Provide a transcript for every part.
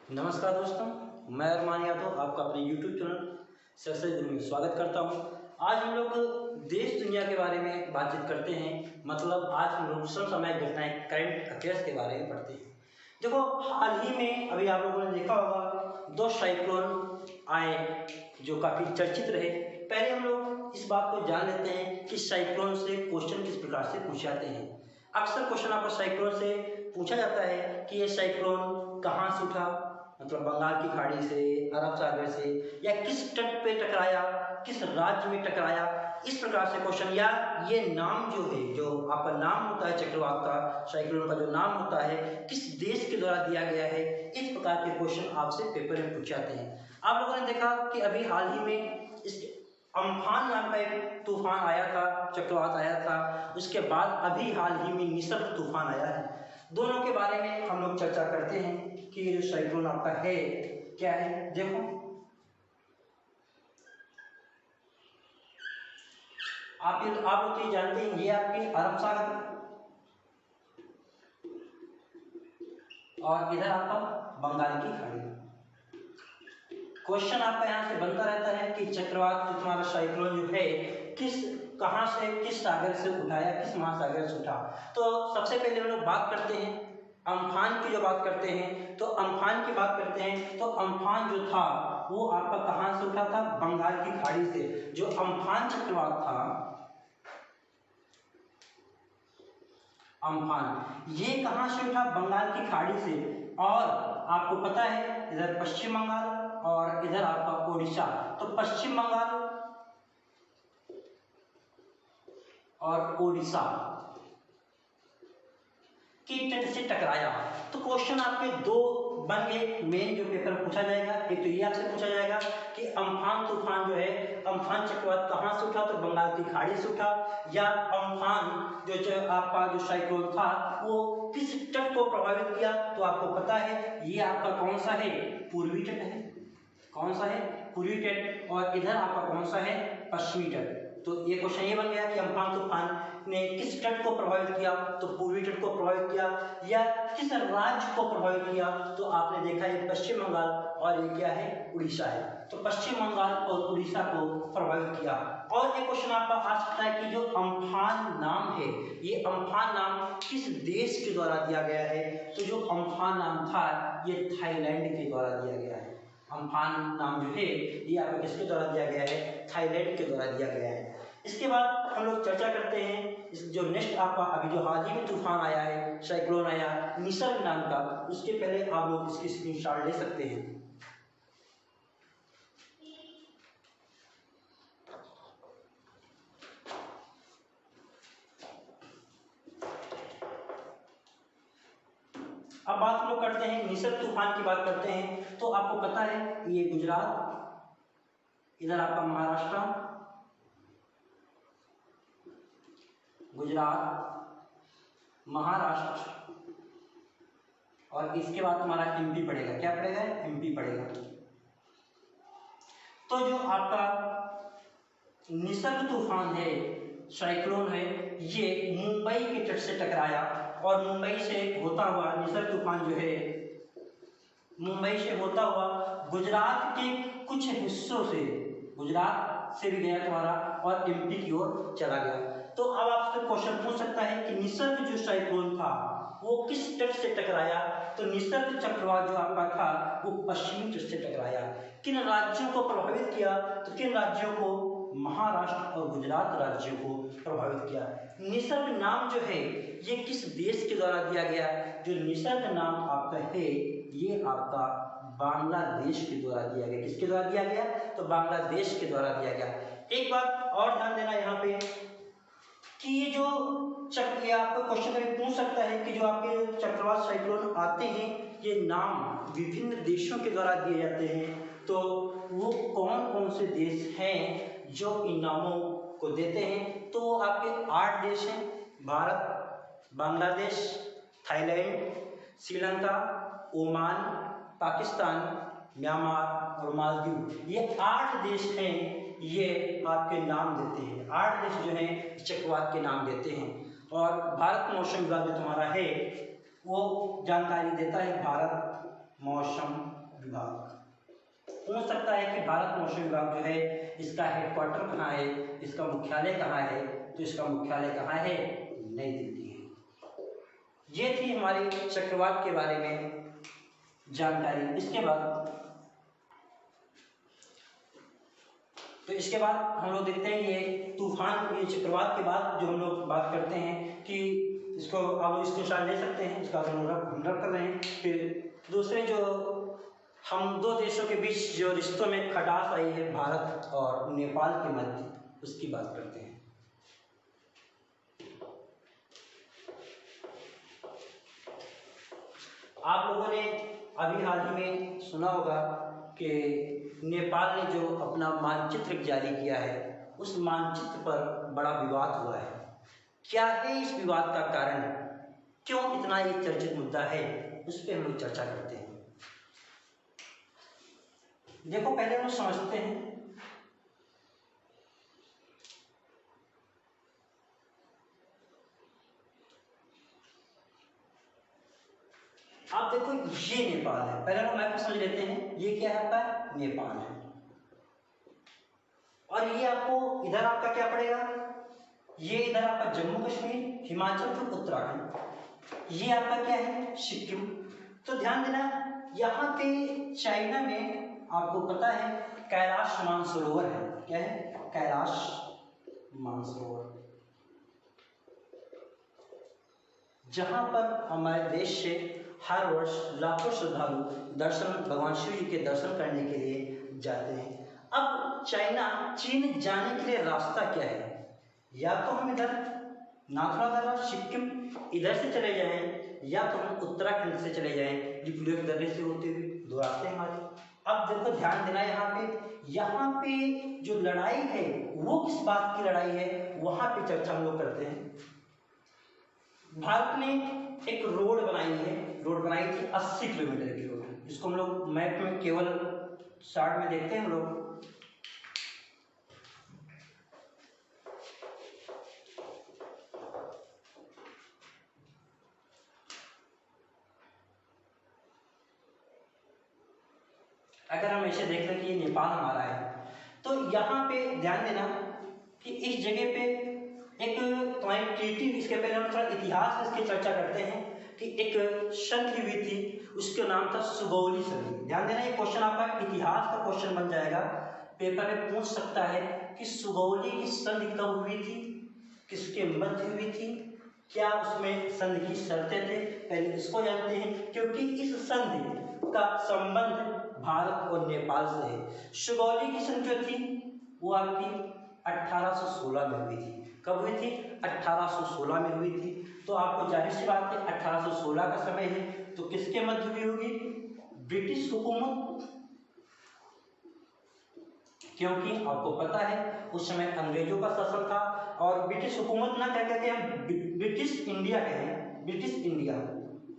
नमस्कार दोस्तों, मैं अरमान यादव आपका अपने YouTube चैनल सक्सेस में स्वागत करता हूं। आज हम लोग देश दुनिया के बारे में बातचीत करते हैं। मतलब आज हम लोग समसामयिक घटनाएं, करंट अफेयर्स के बारे में पढ़ते हैं। देखो, हाल ही में अभी आप लोगों ने देखा होगा 2 साइक्लोन आए जो काफ़ी चर्चित रहे। पहले हम लोग इस बात को जान लेते हैं कि साइक्लोन से क्वेश्चन किस प्रकार से पूछे जाते हैं। अक्सर क्वेश्चन आपको साइक्लोन से पूछा जाता है कि ये साइक्लोन कहाँ से उठा, मतलब बंगाल की खाड़ी से, अरब सागर से, या किस तट पे टकराया, किस राज्य में टकराया, इस प्रकार से क्वेश्चन। या ये नाम जो है, जो आपका नाम होता है चक्रवात का, साइक्लोन का जो नाम होता है, किस देश के द्वारा दिया गया है, इस प्रकार के क्वेश्चन आपसे पेपर में पूछे जाते हैं। आप लोगों ने देखा कि अभी हाल ही में इस अम्फान नाम का एक तूफान आया था, चक्रवात आया था। उसके बाद अभी हाल ही में निसर्ग तूफान आया है। दोनों के बारे में हम लोग चर्चा करते हैं कि ये जो साइक्लोन आपका है क्या है। देखो, आप लोग तो जानते हैं ये आपके अरब सागर और इधर आपका बंगाल की खाड़ी। क्वेश्चन आपका यहाँ से बनता रहता है कि चक्रवात जो तुम्हारा साइक्लोन जो है कहाँ से, किस सागर से उठाया, किस महासागर से उठा। तो सबसे पहले हम लोग बात करते हैं अम्फान की। जो बात करते हैं तो अम्फान की बात करते हैं तो अम्फान जो था वो आपका कहाँ से उठा था, बंगाल की खाड़ी से। जो अम्फान चक्रवात था, अम्फान ये कहाँ से उठा, बंगाल की खाड़ी से। और आपको पता है इधर पश्चिम बंगाल और इधर आपका ओडिशा। तो पश्चिम बंगाल और ओडिशा के तट से टकराया। तो क्वेश्चन आपके दो बन गए मेन जो पेपर में पूछा जाएगा। एक तो ये आपसे पूछा जाएगा कि अम्फान तूफान जो है, अम्फान चक्रवात कहाँ से उठा, तो बंगाल की खाड़ी से उठा। या अम्फान जो आपका जो साइक्लोन था वो किस तट को प्रभावित किया। तो आपको पता है ये आपका कौन सा है, पूर्वी तट है। कौन सा है, पूर्वी तट। और इधर आपका कौन सा है, पश्चिमी तट। तो ये क्वेश्चन ये बन गया कि अम्फान तूफान ने किस तट को प्रभावित किया, तो पूर्वी तट को प्रभावित किया। या किस राज्य को प्रभावित किया, तो आपने देखा ये पश्चिम बंगाल और ये क्या है, उड़ीसा है। तो पश्चिम बंगाल और उड़ीसा को प्रभावित किया। और एक क्वेश्चन आपका आ सकता है कि जो अम्फान नाम है, ये अम्फान नाम किस देश के द्वारा दिया गया है। तो जो अम्फान नाम था ये थाईलैंड के द्वारा दिया गया है। अम्फान नाम जो है ये आपको किसके द्वारा दिया गया है, थाईलैंड के द्वारा दिया गया है। इसके बाद हम लोग चर्चा करते हैं जो नेक्स्ट आपका अभी जो हाल ही में तूफान आया है, साइक्लोन आया निसर्ग नाम का। उसके पहले आप लोग इसकी स्क्रीनशॉट ले सकते हैं। अब बात हम लोग करते हैं निसर्ग तूफान की बात करते हैं। तो आपको पता है ये गुजरात, इधर आपका महाराष्ट्र, गुजरात, महाराष्ट्र, और इसके बाद तुम्हारा एमपी पड़ेगा। क्या पड़ेगा, एमपी पड़ेगा। तो जो आपका निसर्ग तूफान है, साइक्लोन है, ये मुंबई के तट से टकराया। और मुंबई से होता हुआ निसर्ग तूफान जो है मुंबई से होता हुआ गुजरात के कुछ हिस्सों से, गुजरात से भी गया तुम्हारा और एमपी की ओर चला गया। तो अब आपसे क्वेश्चन पूछ सकता है कि निसर्ग जो साइक्लोन था वो किस तट से टकराया। तो निसर्ग चक्रवात जो आपका था वो पश्चिमी तट से टकराया। किन राज्यों को प्रभावित किया, तो किन राज्यों को, महाराष्ट्र और गुजरात राज्यों को प्रभावित किया। निसर्ग नाम जो है ये किस देश के द्वारा दिया गया, जो निसर्ग नाम आपका है ये आपका बांग्लादेश के द्वारा दिया गया। किसके द्वारा दिया गया, तो बांग्लादेश के द्वारा दिया गया। एक बात और ध्यान देना यहाँ पे कि ये जो चक्र, आपका क्वेश्चन कभी पूछ सकता है कि जो आपके चक्रवात साइक्लोन आते हैं ये नाम विभिन्न देशों के द्वारा दिए जाते हैं। तो वो कौन कौन से देश हैं जो इन नामों को देते हैं। तो वो आपके 8 देश हैं, Bharat, Bangladesh, Thailand, Sri Lanka, Oman, Pakistan, Myanmar और मालदीव। ये 8 देश हैं, ये आपके नाम देते हैं। 8 देश जो हैं चक्रवात के नाम देते हैं। और भारत मौसम विभाग जो तुम्हारा है वो जानकारी देता है, भारत मौसम विभाग। पूछ सकता है कि भारत मौसम विभाग जो है इसका हेडक्वार्टर कहाँ है, इसका मुख्यालय कहाँ है, तो इसका मुख्यालय कहाँ है, नई दिल्ली है। ये थी हमारी चक्रवात के बारे में जानकारी। इसके बाद हम लोग देखते हैं ये तूफान, ये चक्रवात के बाद जो हम लोग बात करते हैं कि इसको आप लोग स्क्रीनशॉट ले सकते हैं, इसका हम रख कर रहे हैं। फिर दूसरे जो हम दो देशों के बीच जो रिश्तों में खटास आई है भारत और नेपाल के मध्य, उसकी बात करते हैं। आप लोगों ने अभी हाल ही में सुना होगा कि नेपाल ने जो अपना मानचित्र जारी किया है, उस मानचित्र पर बड़ा विवाद हुआ है। क्या है इस विवाद का कारण, क्यों इतना ये चर्चित मुद्दा है, उस पर हम लोग चर्चा करते हैं। देखो, पहले हम समझते हैं आप देखो ये नेपाल है, पहले हम मैप समझ लेते हैं। ये क्या है आपका, नेपाल है। और ये आपको इधर आपका क्या पड़ेगा, ये इधर आपका जम्मू कश्मीर, हिमाचल प्रदेश, उत्तराखंड। ये आपका क्या है, सिक्किम। तो ध्यान देना, यहाँ पे चाइना में आपको पता है कैलाश मानसरोवर है। क्या है, कैलाश मानसरोवर, जहां पर हमारे देश से हर वर्ष लाखों श्रद्धालु भगवान शिव जी के दर्शन करने के लिए जाते हैं। अब चीन जाने के लिए रास्ता क्या है, या तो हम इधर नाथुला दर्रा, सिक्किम इधर से चले जाएं, या तो हम उत्तराखंड से चले जाएं, डिप्लोक दर्रे से होते हुए। दो रास्ते हमारे। अब देखो ध्यान देना, यहाँ पे जो लड़ाई है वो किस बात की लड़ाई है, वहां पे चर्चा हम लोग करते हैं। भारत ने एक रोड बनाई थी 80 किलोमीटर की रोड। इसको हम लोग मैप में केवल शार्ट में देखते हैं हम लोग। अगर हम ऐसे देख लें कि ये नेपाल हमारा है, तो यहाँ पे ध्यान देना कि इस जगह पे एक तुम्हारी ट्रीटी, इसके पहले हम थोड़ा इतिहास में इसकी चर्चा करते हैं कि एक संधि हुई थी, उसका नाम था सुगौली संधि। ध्यान देना, ये क्वेश्चन आपका इतिहास का क्वेश्चन बन जाएगा, पेपर में पूछ सकता है कि सुगौली की संधि कब हुई थी, किसके मध्य हुई थी, क्या उसमें संधि की शर्तें थे। पहले इसको जानते हैं, क्योंकि इस संधि का संबंध भारत और नेपाल से है। सुगौली की संधि जो थी वो आपकी 1816 में हुई थी। कब हुई थी, 1816 में हुई थी। तो आपको जाहिर सी बात है 1816 का समय है, तो किसके मध्य हुई होगी, ब्रिटिश हुकूमत, क्योंकि आपको पता है उस समय अंग्रेजों का शासन था। और ब्रिटिश हुकूमत ना कह करके हम ब्रिटिश इंडिया कहें, ब्रिटिश इंडिया,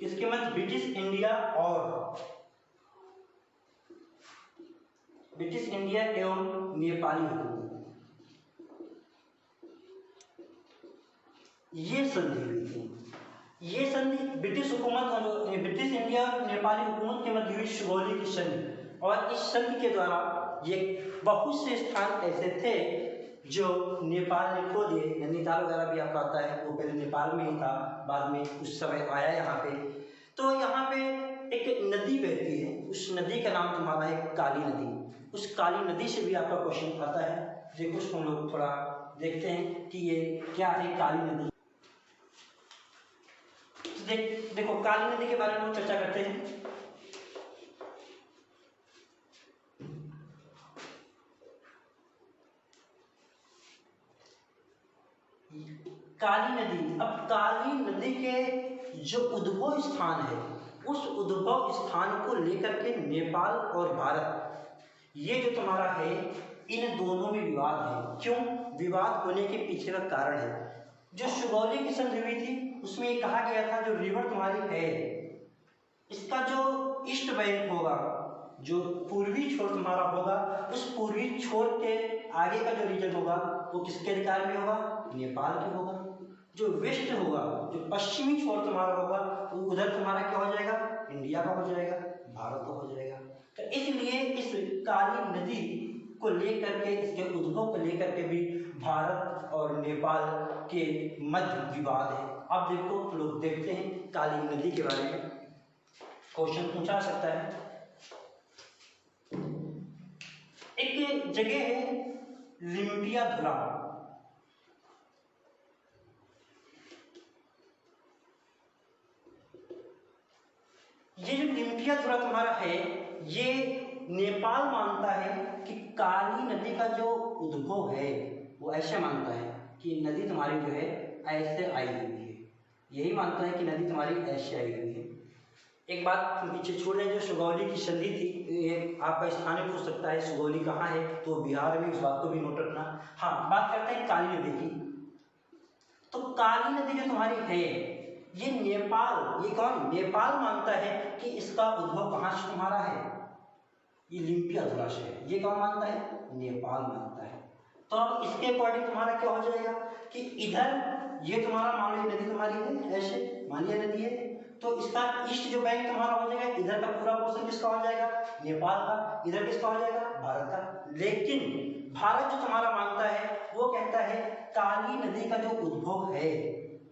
किसके मध्य, ब्रिटिश इंडिया और ब्रिटिश इंडिया एवं नेपाली हुकूमत, ये संधि हुई थी। ये संधि ब्रिटिश हुकूमत और ब्रिटिश इंडिया और नेपाली हुकूमत के मध्य हुई सुगौली की संधि। और इस संधि के द्वारा ये बहुत से स्थान ऐसे थे जो नेपाल ने खो दिए। नैनीताल वगैरह भी आपका आता है, वो पहले नेपाल में ही था, बाद में उस समय आया यहाँ पे। तो यहाँ पे एक नदी बहती है, उस नदी का नाम तुम्हारा है काली नदी। उस काली नदी से भी आपका क्वेश्चन आता है। देखो उसको हम लोग थोड़ा देखते हैं कि ये क्या है काली नदी। देखो काली नदी के बारे में हम चर्चा करते हैं। काली नदी, अब काली नदी के जो उद्भव स्थान है, उस उद्भव स्थान को लेकर के नेपाल और भारत, ये जो तुम्हारा है, इन दोनों में विवाद है। क्यों विवाद होने के पीछे का कारण है, जो सुगौली की संधि हुई थी उसमें ये कहा गया था जो रिवर तुम्हारी है, इसका जो ईस्ट बैंक होगा, जो पूर्वी छोर तुम्हारा होगा, उस पूर्वी छोर के आगे का जो रीजन होगा वो किसके अधिकार में होगा, नेपाल के होगा। जो वेस्ट होगा, जो पश्चिमी छोर तुम्हारा होगा, तो उधर तुम्हारा क्या हो जाएगा, इंडिया का हो जाएगा, भारत का हो जाएगा। तो इसलिए इस काली नदी को लेकर के, इसके उद्भव को लेकर के भी भारत और नेपाल के मध्य विवाद है। अब देखो, लोग देखते हैं काली नदी के बारे में, क्वेश्चन पूछा सकता है। एक जगह है लिम्पियाधुरा, ये जो लिम्पियाधुरा तुम्हारा है, ये नेपाल मानता है कि काली नदी का जो उद्भव है वो ऐसे मानता है कि नदी तुम्हारी जो है ऐसे आई हुई है, यही मानता है कि नदी तुम्हारी ऐसे आई हुई है। एक बात पीछे छोड़ दें, जो सुगौली की संधि थी, ये आपका स्थानीय पूछ सकता है सुगौली कहाँ है, तो बिहार में, इस बात को भी नोट रखना। हाँ, बात करते हैं काली नदी की। तो काली नदी जो तुम्हारी है, ये नेपाल, ये कौन, नेपाल मानता है कि इसका उद्भव कहाँ से तुम्हारा है, ये लिम्पियाधुरा से है। ये कौन मानता है, नेपाल मानता है। तो अब इसके अकॉर्डिंग तुम्हारा क्या हो जाएगा कि इधर ये तुम्हारा मान लो नदी तुम्हारी है, ऐसे मानिए नदी है, तो इसका ईस्ट जो बैंक तुम्हारा हो जाएगा, इधर का पूरा पोर्शन किसका हो जाएगा, नेपाल का, इधर किसका हो जाएगा, भारत का। लेकिन भारत जो तुम्हारा मानता है वो कहता है काली नदी का जो उद्भव है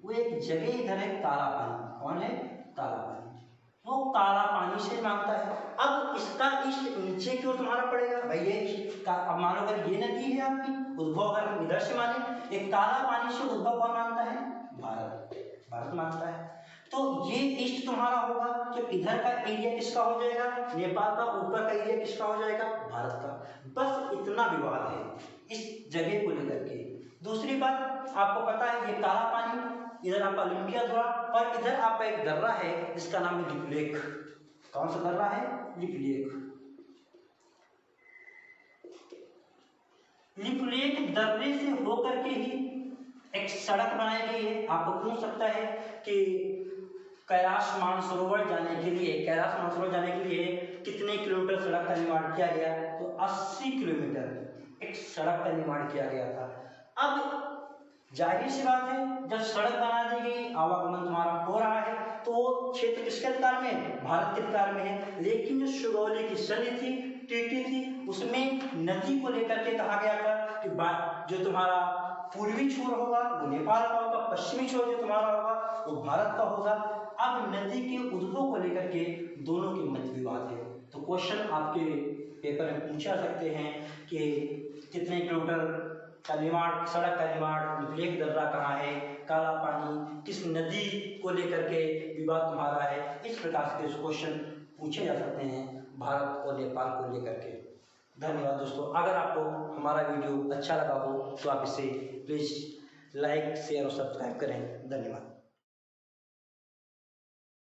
वो एक जगह इधर है, काला पानी। कौन है, काला पानी, वो काला पानी से मानता है। अब इसका ईस्ट नीचे की ओर तुम्हारा पड़ेगा भाई, ये अब मानो अगर ये नदी है आपकी, उद्भव अगर हम इधर से माने, एक काला पानी से उद्भव कौन मानता है, भारत, भारत मानता है। तो ये ईस्ट तुम्हारा होगा, तो इधर का एरिया किसका हो जाएगा, नेपाल का, ऊपर का एरिया किसका हो जाएगा, भारत का। बस इतना विवाद है इस जगह को लेकर के। दूसरी बात आपको पता है, ये काला पानी, इधर आपका लिम्पियाधुरा, और इधर आपका एक दर्रा है जिसका नाम है लिपुलेख। कौन सा दर्रा है, लिपुलेख। लिपुलेख दर्रे से होकर के ही एक सड़क बनाई गई है। आपको पूछ सकता है कि कैलाश मानसरोवर जाने के लिए, कैलाश मानसरोवर जाने के लिए कितने किलोमीटर सड़क का निर्माण किया गया, तो 80 किलोमीटर एक सड़क का निर्माण किया गया था। अब जाहिर सी बात है, जब सड़क बना दी गई, आवागमन तुम्हारा हो रहा है, तो क्षेत्र किसके अधिकार में है, भारत के अधिकार में है। लेकिन जो सुगौली की संधि थी, ट्रीटी थी, उसमें नदी को लेकर के कहा गया था कि जो तुम्हारा पूर्वी छोर होगा वो नेपाल का होगा, पश्चिमी छोर जो तुम्हारा होगा वो भारत का होगा। अब नदी के उद्भव को लेकर के दोनों के मध्य विवाद है। तो क्वेश्चन आपके पेपर में पूछा सकते हैं कि कितने किलोमीटर का निर्माण, सड़क का निर्माण, लिपुलेख दर्रा कहाँ है, काला पानी, किस नदी को लेकर के विवाद तुम्हारा है। इस प्रकार के क्वेश्चन पूछे जा सकते हैं भारत और नेपाल को लेकर के। धन्यवाद दोस्तों। अगर आपको हमारा वीडियो अच्छा लगा हो तो आप इसे प्लीज़ लाइक, शेयर और सब्सक्राइब करें। धन्यवाद।